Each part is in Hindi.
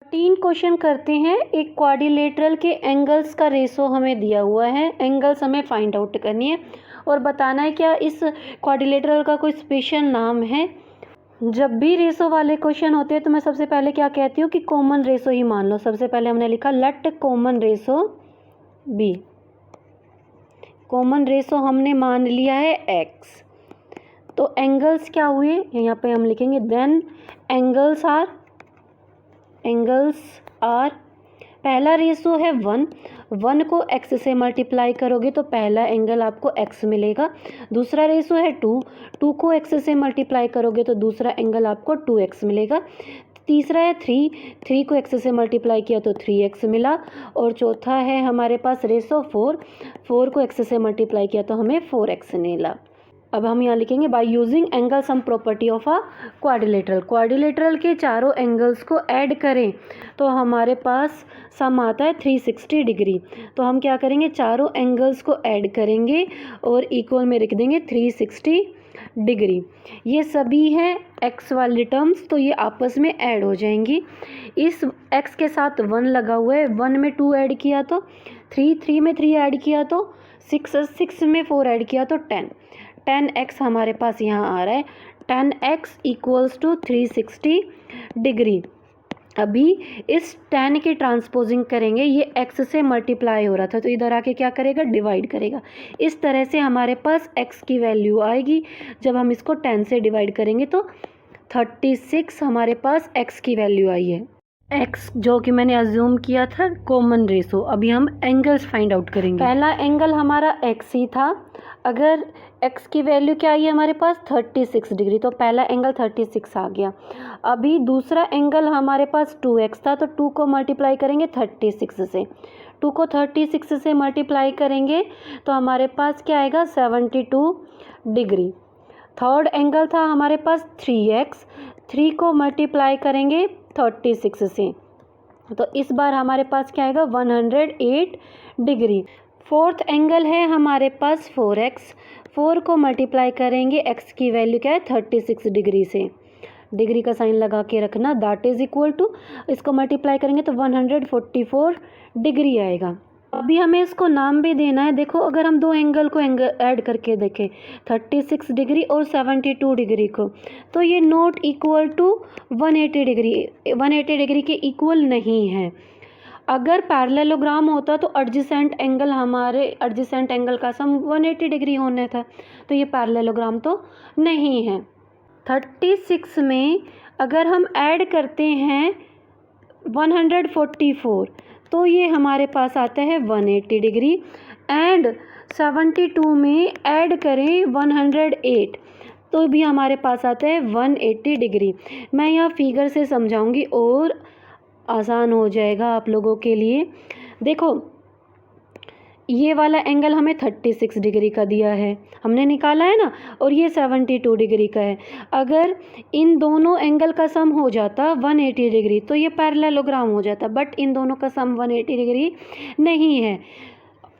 तीन क्वेश्चन करते हैं। एक क्वाड्रिलेटरल के एंगल्स का रेशो हमें दिया हुआ है, एंगल्स हमें फाइंड आउट करनी है और बताना है क्या इस क्वाड्रिलेटरल का कोई स्पेशल नाम है। जब भी रेशो वाले क्वेश्चन होते हैं तो मैं सबसे पहले क्या कहती हूँ कि कॉमन रेशो ही मान लो। सबसे पहले हमने लिखा let common ratio B. Common ratio हमने मान लिया है x। तो एंगल्स क्या हुए, यहाँ पे हम लिखेंगे देन एंगल्स आर पहला रेशो है 1 को x से मल्टीप्लाई करोगे तो पहला एंगल आपको x मिलेगा। दूसरा रेशो है 2 को x से मल्टीप्लाई करोगे तो दूसरा एंगल आपको 2x मिलेगा। तीसरा है 3 को x से मल्टीप्लाई किया तो 3x मिला। और चौथा है हमारे पास रेशो 4 को x से मल्टीप्लाई किया तो हमें 4x मिला। अब हम यहाँ लिखेंगे bye using angle sum property of a quadrilateral के चारों एंगल्स को ऐड करें तो हमारे पास सम आता है 360 डिग्री। तो हम क्या करेंगे, चारों एंगल्स को ऐड करेंगे और इक्वल में लिख देंगे 360 डिग्री। ये सभी हैं x वाली टर्म्स, तो ये आपस में ऐड हो जाएंगी। इस x के साथ 1 लगा हुआ है, 1 में 2 ऐड किया तो 3 में 3 ऐड किया तो 6 में 4 ऐड किया तो 10x हमारे पास यहाँ आ रहा है। 10x equals to 360 degree. अभी इस 10 की ट्रांसपोजिंग करेंगे, ये x से मल्टीप्लाई हो रहा था तो इधर आके क्या करेगा, डिवाइड करेगा। इस तरह से हमारे पास x की वैल्यू आएगी। जब हम इसको 10 से डिवाइड करेंगे तो 36 हमारे पास x की वैल्यू आई है। x जो कि मैंने अज्यूम किया था कॉमन रेशो। अभी हम एंगल्स फाइंड आउट करेंगे। पहला एंगल हमारा x ही था, अगर x की वैल्यू क्या आई है हमारे पास 36 डिग्री, तो पहला एंगल 36 आ गया। अभी दूसरा एंगल हमारे पास 2x था, तो 2 को मल्टीप्लाई करेंगे 36 से। 2 को 36 से मल्टीप्लाई करेंगे तो हमारे पास क्या आएगा 72 डिग्री। थर्ड एंगल था हमारे पास 3x, 3 को मल्टीप्लाई करेंगे 36 से, तो इस बार हमारे पास क्या आएगा 108 डिग्री। फोर्थ एंगल है हमारे पास 4x, 4 को मल्टीप्लाई करेंगे x की वैल्यू क्या है 36 डिग्री से। डिग्री का साइन लगा के रखना, दैट इज इक्वल टू, इसको मल्टीप्लाई करेंगे तो 144 डिग्री आएगा। अभी हमें इसको नाम भी देना है। देखो अगर हम दो एंगल को ऐड करके देखें 36 डिग्री और 72 डिग्री को, तो ये not equal to 180 degree, 180 degree के इक्वल नहीं है। अगर पैरेललोग्राम होता तो एडजेसेंट एंगल, हमारे एडजेसेंट एंगल का सम 180 डिग्री होना था, तो ये पैरेललोग्राम तो नहीं है। 36 में अगर हम ऐड करते हैं 144 तो ये हमारे पास आता है 180 डिग्री। एंड 72 में ऐड करें 108 तो भी हमारे पास आता है 180 डिग्री। मैं यहाँ फिगर से समझाऊंगी और आसान हो जाएगा आप लोगों के लिए। देखो ये वाला एंगल हमें 36 डिग्री का दिया है, हमने निकाला है ना, और ये 72 डिग्री का है। अगर इन दोनों एंगल का सम हो जाता 180 डिग्री तो ये पैरेललोग्राम हो जाता, बट इन दोनों का सम 180 डिग्री नहीं है।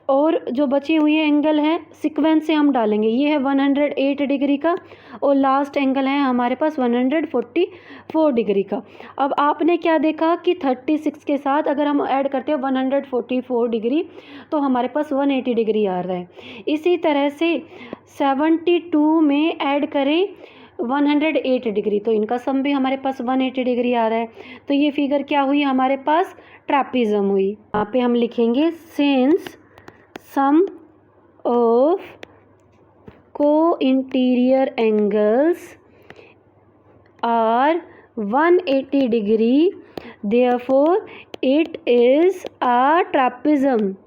और जो बचे हुए एंगल हैं सीक्वेंस से हम डालेंगे, ये है 108 डिग्री का और लास्ट एंगल है हमारे पास 144 डिग्री का। अब आपने क्या देखा कि 36 के साथ अगर हम ऐड करते हैं 144 डिग्री तो हमारे पास 180 डिग्री आ रहा है। इसी तरह से 72 में ऐड करें 108 डिग्री तो इनका सम भी हमारे पास 180 डिग्री आ रहा है। तो ये फिगर क्या हुई हमारे पास, ट्रैपीज़म हुई। यहाँ पे हम लिखेंगे since sum of co-interior angles are 180 degree, therefore it is a trapezium.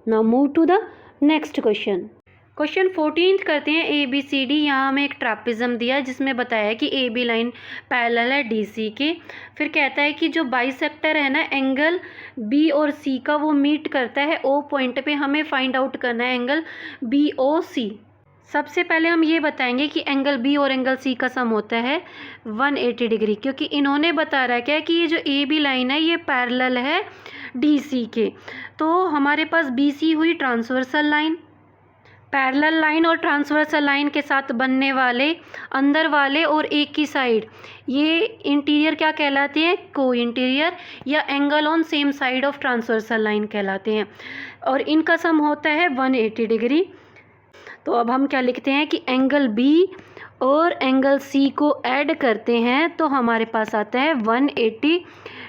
Now move to the next question. Question 14 करते हैं ABCD। यहाँ हमें एक ट्रापिज्म दिया है जिसमें बताया है कि AB लाइन पैरेलल है DC के। फिर कहता है कि जो बाइसेक्टर है ना एंगल B और C का, वो मीट करता है O पॉइंट पे। हमें फाइंड आउट करना है एंगल BOC। सबसे पहले हम ये बताएंगे कि एंगल B और एंगल C का सम होता है 180 डिग्री, क्योंकि इन्होंने बता रखा है कि ये जो AB लाइन है ये पैरेलल है DC के। तो हमारे पास BC हुई ट्रांसवर्सल लाइन, पैरेलल लाइन और ट्रांसवर्सल लाइन के साथ बनने वाले अंदर वाले और एक की साइड, ये इंटीरियर क्या कहलाते हैं? को इंटीरियर या angle on same side of transversal line कहलाते हैं, और इनका सम होता है 180 डिग्री। तो अब हम क्या लिखते हैं कि एंगल बी और एंगल सी को ऐड करते हैं तो हमारे पास आता है 180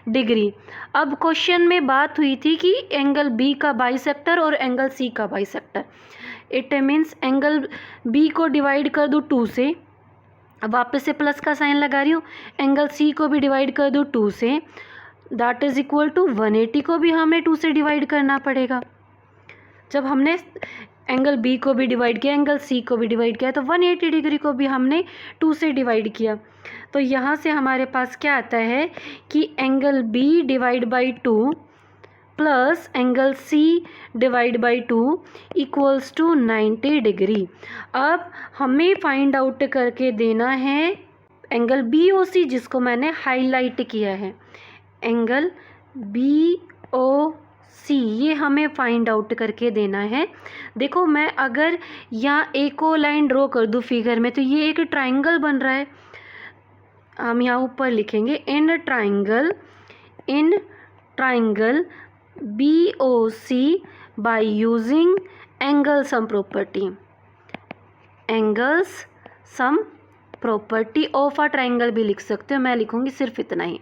डिग्री। अब क्वेश्चन में बात हुई थी कि एंगल बी का बाइसेक्टर और एंगल सी का bisector. It means angle B को डिवाइड कर दूँ 2 से, अब वापस से प्लस का साइन लगा रही हूँ, एंगल सी को भी डिवाइड कर दूँ 2 से, दैट इज़ इक्वल टू 180 को भी हमें 2 से डिवाइड करना पड़ेगा। जब हमने एंगल बी को भी डिवाइड किया, एंगल सी को भी डिवाइड किया, तो 180 डिग्री को भी हमने 2 से डिवाइड किया। तो यहाँ से हमारे पास क्या आता है कि angle B divide by 2 plus angle C divide by 2 equals to 90 degree. अब हमें फाइंड आउट करके देना है एंगल बी ओ सी, जिसको मैंने हाईलाइट किया है, एंगल बी ओ सी, ये हमें फाइंड आउट करके देना है। देखो मैं अगर यहाँ एक को लाइन ड्रॉ कर दूँ फिगर में, तो ये एक ट्राइंगल बन रहा है। हम यहाँ ऊपर लिखेंगे in triangle B O C by using angle sum property, angles sum property of a triangle भी लिख सकते हो, मैं लिखूँगी सिर्फ इतना ही।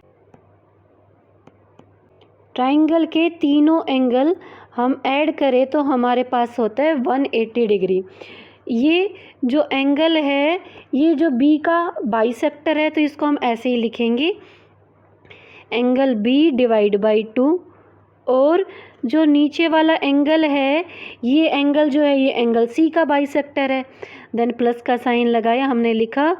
ट्राइंगल के तीनों एंगल हम ऐड करें तो हमारे पास होता है 180 डिग्री। ये जो एंगल है, ये जो बी का बाइसेक्टर है, तो इसको हम ऐसे ही लिखेंगे एंगल बी डिवाइड बाई 2, और जो नीचे वाला एंगल है, ये एंगल जो है ये एंगल सी का बाइसेक्टर है। देन प्लस का साइन लगाया, हमने लिखा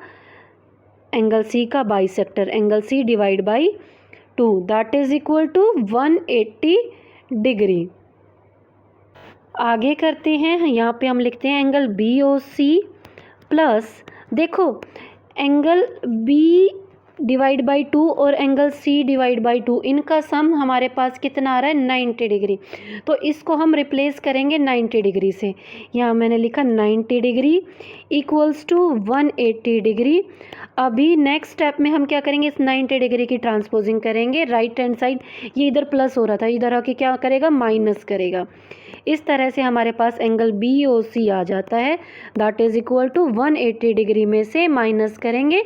एंगल सी का bisector, angle C divide by 2, that is equal to 180 degree. आगे करते हैं, यहाँ पे हम लिखते हैं angle B O C plus, देखो एंगल बी डिवाइड बाई 2 और एंगल सी डिवाइड बाई 2, इनका सम हमारे पास कितना आ रहा है? 90 डिग्री। तो इसको हम रिप्लेस करेंगे 90 डिग्री से। यहाँ मैंने लिखा 90 डिग्री इक्वल्स टू 180 डिग्री। अभी नेक्स्ट स्टेप में हम क्या करेंगे? इस 90 डिग्री की ट्रांसपोजिंग करेंगे राइट हैंड साइड। ये इधर प्लस हो रहा था, इधर आके क्या करेगा? माइनस करेगा। इस तरह से हमारे पास एंगल बी ओ सी आ जाता है, that is equal to 180 degree में से माइनस करेंगे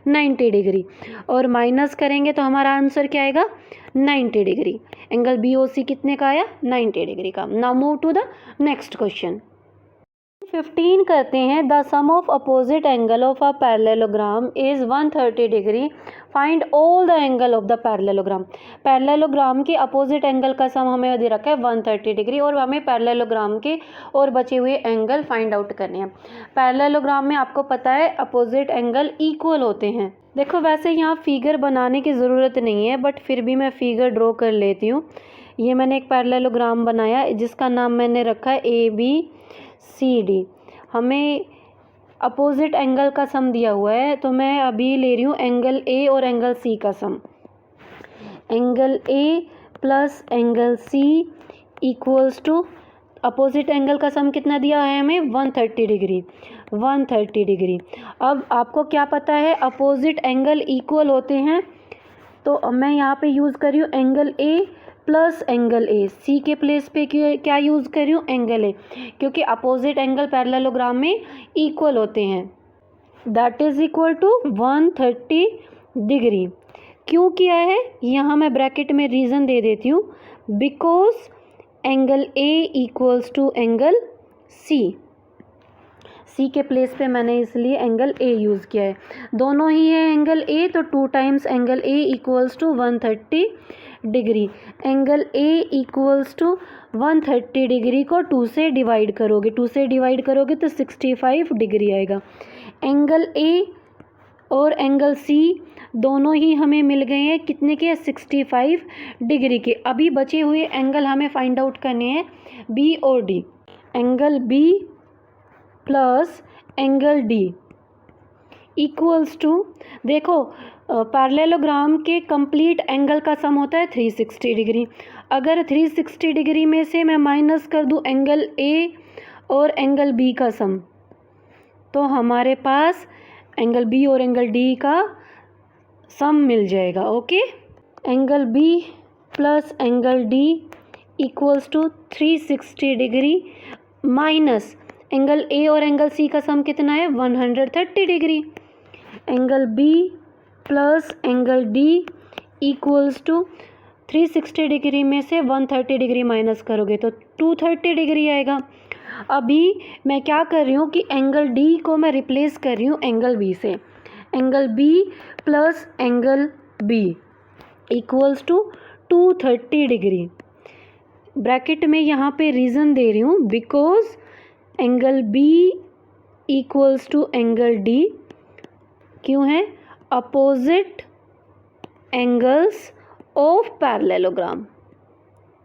90 डिग्री, और माइनस करेंगे तो हमारा आंसर क्या आएगा? 90 degree. Angle B O C कितने का आया? 90 डिग्री का। Now move to the next question. 15 करते हैं। The sum of opposite angle of a parallelogram is 130 degree, find all the angle of the parallelogram. Parallelogram के अपोजिट एंगल का सम हमें दे रखा है 130 डिग्री, और हमें पैरेललोग्राम के और बचे हुए एंगल फाइंड आउट करने हैं। पैरेललोग्राम में आपको पता है अपोजिट एंगल इक्वल होते हैं। देखो वैसे यहाँ फिगर बनाने की ज़रूरत नहीं है, बट फिर भी मैं फिगर ड्रॉ कर लेती हूँ। ये मैंने एक पैरेललोग्राम बनाया जिसका नाम मैंने रखा है ABCD। हमें अपोजिट एंगल का सम दिया हुआ है, तो मैं अभी ले रही हूँ एंगल A और एंगल C का sum. Angle A plus angle C equals to, opposite angle का सम कितना दिया है हमें? 130 डिग्री। 130 डिग्री। अब आपको क्या पता है? अपोजिट एंगल इक्वल होते हैं, तो मैं यहाँ पे यूज़ कर रही हूँ angle A plus angle A। C के प्लेस पे क्या यूज़ कर रही हूँ? एंगल A, क्योंकि अपोजिट एंगल पैरेललोग्राम में इक्वल होते हैं। That is equal to 130 degree. क्यों किया है? यहाँ मैं ब्रैकेट में रीज़न दे देती हूँ, because angle A equals to angle C के प्लेस पे मैंने इसलिए एंगल A यूज़ किया है। दोनों ही है एंगल A, तो 2 times angle A equals to 130 degree. Angle A equals to 130 degree को 2 से डिवाइड करोगे, 2 से डिवाइड करोगे तो 65 डिग्री आएगा। एंगल A और एंगल C दोनों ही हमें मिल गए हैं कितने के? 65 डिग्री के। अभी बचे हुए एंगल हमें फाइंड आउट करने हैं B और D। Angle B plus angle D equals to, देखो पैरेललोग्राम के कंप्लीट एंगल का सम होता है 360 डिग्री। अगर 360 डिग्री में से मैं माइनस कर दूं एंगल A और एंगल बी का सम, तो हमारे पास एंगल बी और एंगल डी का सम मिल जाएगा। Okay, angle B plus angle D equals to 360 degree minus angle A और एंगल सी का सम कितना है 130 degree. Angle B plus angle D equals to 360 degree में से 130 डिग्री माइनस करोगे तो 230 डिग्री आएगा। अभी मैं क्या कर रही हूँ कि एंगल डी को मैं रिप्लेस कर रही हूँ एंगल बी से। Angle B plus angle B equals to 230 degree. Bracket में यहाँ पे रीज़न दे रही हूँ because angle B equals to angle D क्यों है, opposite angles of parallelogram.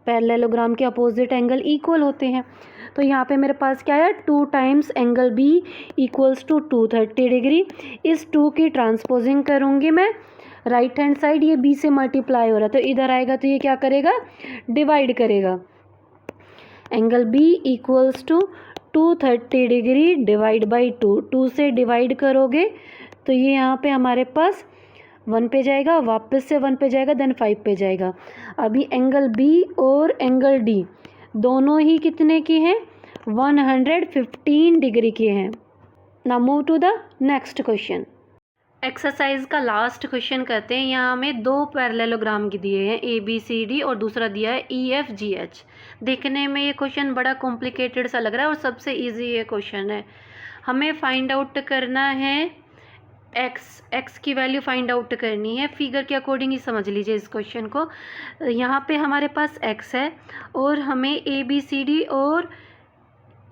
Parallelogram के अपोजिट एंगल इक्वल होते हैं। तो यहाँ पे मेरे पास क्या है 2 times angle B equals to 230 degree. इस 2 की ट्रांसपोजिंग करूँगी मैं, राइट हैंड साइड ये बी से मल्टीप्लाई हो रहा है तो इधर आएगा तो ये क्या करेगा, डिवाइड करेगा। Angle B equals to 230 degree divide by 2, 2 से डिवाइड करोगे तो ये यहाँ पे हमारे पास 1 पे जाएगा, वापस से 1 पे जाएगा, देन 5 पे जाएगा। अभी एंगल बी और एंगल डी दोनों ही कितने की हैं, 115 डिग्री के हैं। Now move to the next question. Exercise का लास्ट क्वेश्चन करते हैं। यहाँ हमें 2 पैरेललोग्राम की दिए हैं ए बी सी डी और दूसरा दिया है ई एफ जी एच। देखने में ये क्वेश्चन बड़ा कॉम्प्लिकेटेड सा लग रहा है और सबसे इजी ये क्वेश्चन है। हमें फाइंड आउट करना है एक्स की वैल्यू फाइंड आउट करनी है। फिगर के अकॉर्डिंग ही समझ लीजिए इस क्वेश्चन को। यहाँ पे हमारे पास एक्स है और हमें ए बी सी डी और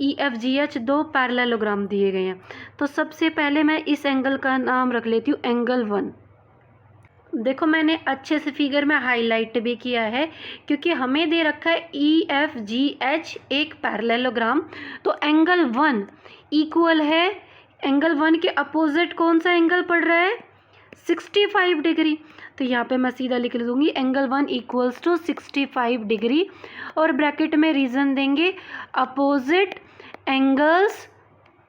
E F G H 2 parallelogram दिए गए हैं। तो सबसे पहले मैं इस एंगल का नाम रख लेती हूँ एंगल 1। देखो मैंने अच्छे से फिगर में हाईलाइट भी किया है क्योंकि हमें दे रखा है ई एफ जी एच एक पैरेललोग्राम, तो एंगल 1 इक्वल है एंगल 1 के अपोजिट कौन सा एंगल पड़ रहा है 65 डिग्री। तो यहाँ पे मैं सीधा लिख दूँगी एंगल 1 इक्वल्स टू 65 डिग्री और ब्रैकेट में रीज़न देंगे opposite angles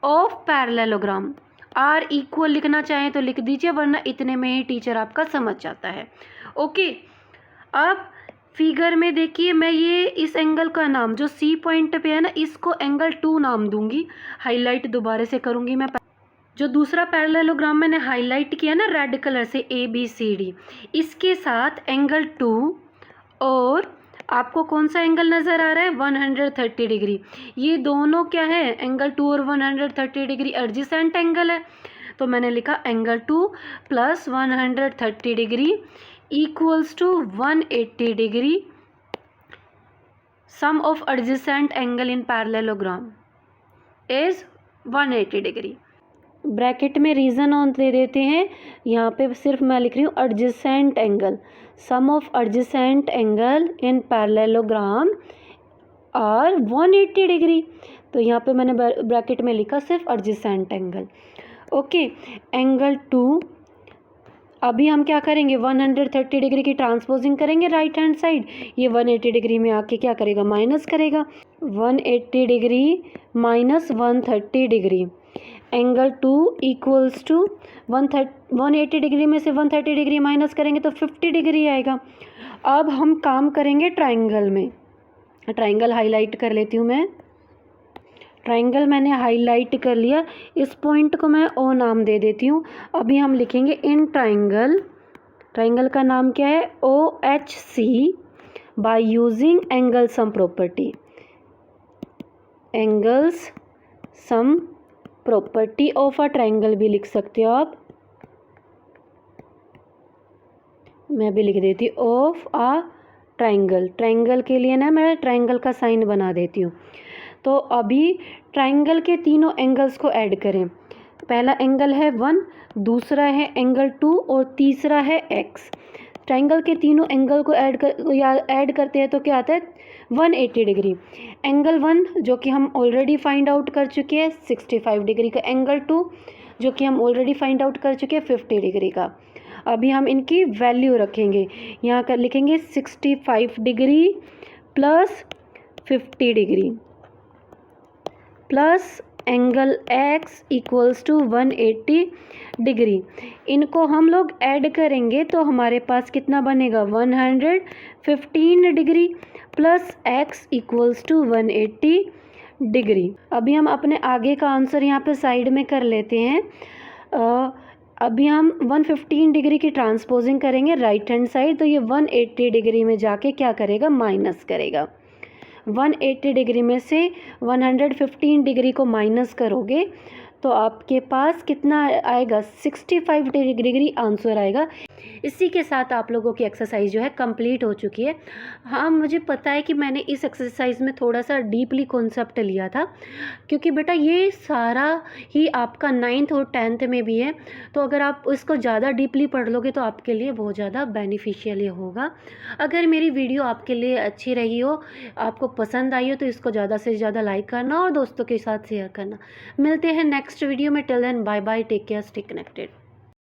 of parallelogram. Are equal लिखना चाहें तो लिख दीजिए वरना इतने में ही टीचर आपका समझ जाता है। ओके, अब फिगर में देखिए मैं ये इस एंगल का नाम जो सी पॉइंट पे है ना इसको एंगल 2 नाम दूंगी। हाईलाइट दोबारा से करूँगी मैं। जो दूसरा पैरेललोग्राम मैंने हाईलाइट किया ना रेड कलर से ए बी सी डी, इसके साथ एंगल 2 और आपको कौन सा एंगल नज़र आ रहा है 130 डिग्री। ये दोनों क्या है एंगल 2 और 130 डिग्री एडजेसेंट एंगल है। तो मैंने लिखा angle 2 plus 130 degree equals to 180 degree. Sum of adjacent angle in parallelogram is 180 degree. Bracket में रीज़न ऑन दे देते हैं। यहाँ पे सिर्फ मैं लिख रही हूँ adjacent angle. Sum of adjacent angle in parallelogram are 180 degree. तो यहाँ पे मैंने ब्रैकेट में लिखा सिर्फ एडजेसेंट एंगल। ओके, एंगल 2 अभी हम क्या करेंगे 130 डिग्री की ट्रांसपोजिंग करेंगे राइट हैंड साइड। ये 180 डिग्री में आके क्या करेगा माइनस करेगा। 180 degree minus 130 degree angle 2 equals to 180 degree में से 130 डिग्री माइनस करेंगे तो 50 डिग्री आएगा। अब हम काम करेंगे ट्राइंगल में। ट्राइंगल हाईलाइट कर लेती हूँ मैं। ट्राइंगल मैंने हाईलाइट कर लिया, इस पॉइंट को मैं ओ नाम दे देती हूँ। अभी हम लिखेंगे इन ट्राइंगल। ट्राइंगल का नाम क्या है O H C by using angle sum property. Angles sum property of a triangle भी लिख सकते हो आप। मैं भी लिख देती हूँ ऑफ अ ट्राइंगल। ट्राइंगल के लिए ना मैं ट्राइंगल का साइन बना देती हूँ। तो अभी ट्राइंगल के तीनों एंगल्स को ऐड करें। पहला एंगल है 1, दूसरा है एंगल 2 और तीसरा है x। ट्राइंगल के तीनों एंगल को ऐड करते हैं तो क्या आता है 180 डिग्री। एंगल 1 जो कि हम ऑलरेडी फाइंड आउट कर चुके हैं 65 डिग्री का। एंगल 2 जो कि हम ऑलरेडी फाइंड आउट कर चुके हैं 50 डिग्री का। अभी हम इनकी वैल्यू रखेंगे। यहाँ कर लिखेंगे 65 degree plus 50 degree plus angle x equals to 180 degree. इनको हम लोग ऐड करेंगे तो हमारे पास कितना बनेगा 115 degree plus x equals to 180 degree. अभी हम अपने आगे का आंसर यहाँ पे साइड में कर लेते हैं। अभी हम 115 डिग्री की ट्रांसपोजिंग करेंगे राइट हैंड साइड, तो ये 180 डिग्री में जाके क्या करेगा, माइनस करेगा। 180 डिग्री में से 115 डिग्री को माइनस करोगे तो आपके पास कितना आएगा, 65 डिग्री आंसर आएगा। इसी के साथ आप लोगों की एक्सरसाइज जो है कंप्लीट हो चुकी है। हाँ, मुझे पता है कि मैंने इस एक्सरसाइज में थोड़ा सा डीपली कॉन्सेप्ट लिया था, क्योंकि बेटा ये सारा ही आपका 9th और 10th में भी है, तो अगर आप इसको ज़्यादा डीपली पढ़ लोगे तो आपके लिए बहुत ज़्यादा बेनिफिशियल होगा। अगर मेरी वीडियो आपके लिए अच्छी रही हो, आपको पसंद आई हो, तो इसको ज़्यादा से ज़्यादा लाइक करना और दोस्तों के साथ शेयर करना। मिलते हैं नेक्स्ट वीडियो में। Till then bye bye, take care, stay connected.